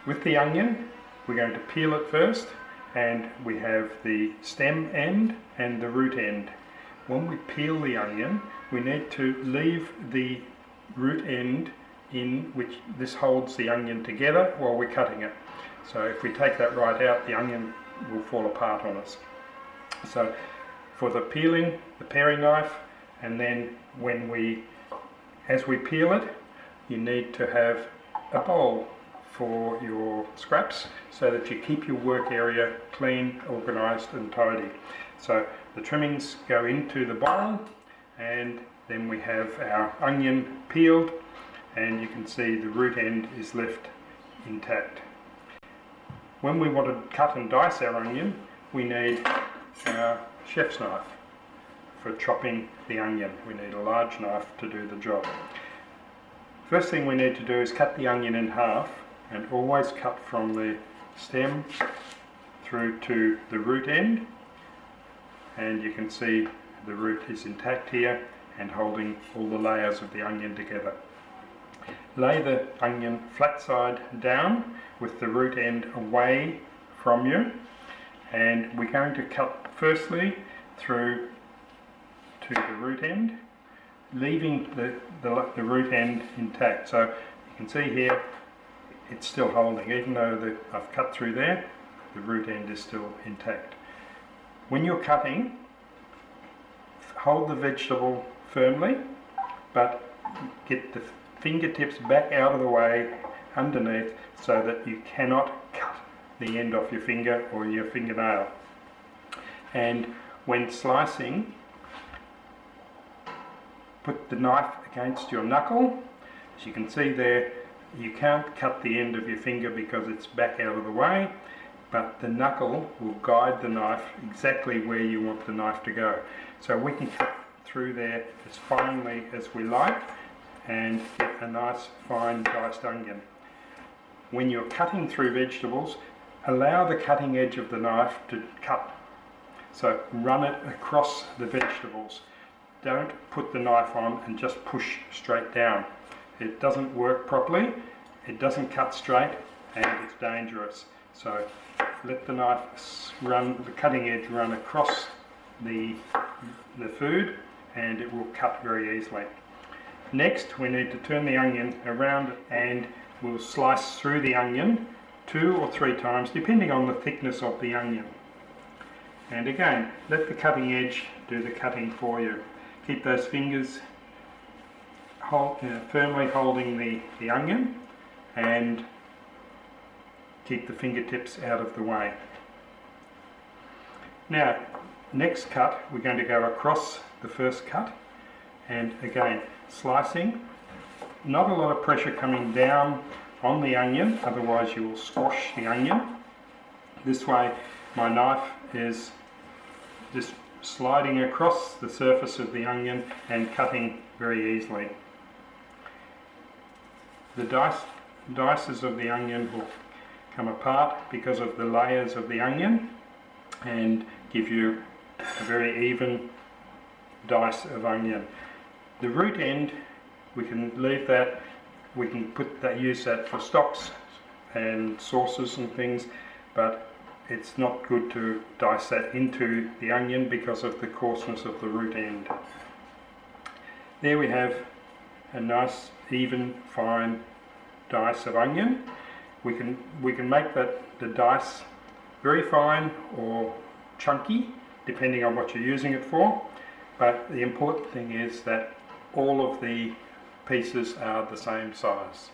With the onion, we're going to peel it first, and we have the stem end and the root end. When we peel the onion, we need to leave the root end in, which this holds the onion together while we're cutting it. So if we take that right out, the onion will fall apart on us. So for the peeling, the paring knife, and then as we peel it, you need to have a bowl for your scraps so that you keep your work area clean, organised and tidy. So the trimmings go into the bowl, and then we have our onion peeled, and you can see the root end is left intact. When we want to cut and dice our onion, we need our chef's knife for chopping the onion. We need a large knife to do the job. First thing we need to do is cut the onion in half, and always cut from the stem through to the root end, and you can see the root is intact here and holding all the layers of the onion together. Lay the onion flat side down with the root end away from you, and we're going to cut firstly through to the root end, leaving the root end intact. So you can see here it's still holding, even though I've cut through there, the root end is still intact. When you're cutting, hold the vegetable firmly, but get the fingertips back out of the way underneath so that you cannot cut the end off your finger or your fingernail. And when slicing, put the knife against your knuckle. As you can see there, you can't cut the end of your finger because it's back out of the way, but the knuckle will guide the knife exactly where you want the knife to go. So we can cut through there as finely as we like and get a nice fine diced onion. When you're cutting through vegetables, allow the cutting edge of the knife to cut. So run it across the vegetables. Don't put the knife on and just push straight down. It doesn't work properly, it doesn't cut straight, and it's dangerous. So let the knife run, the cutting edge run across the food, and it will cut very easily. Next, we need to turn the onion around, and we'll slice through the onion 2 or 3 times, depending on the thickness of the onion. And again, let the cutting edge do the cutting for you. Keep those fingers firmly holding the onion, and keep the fingertips out of the way. Now, next cut, we're going to go across the first cut, and again, slicing. Not a lot of pressure coming down on the onion, otherwise you will squash the onion. This way, my knife is just sliding across the surface of the onion and cutting very easily. The dices of the onion will come apart because of the layers of the onion and give you a very even dice of onion. The root end, we can leave that, we can use that for stocks and sauces and things, but it's not good to dice that into the onion because of the coarseness of the root end. There we have a nice, even, fine dice of onion. We can make the dice very fine or chunky, depending on what you're using it for. But the important thing is that all of the pieces are the same size.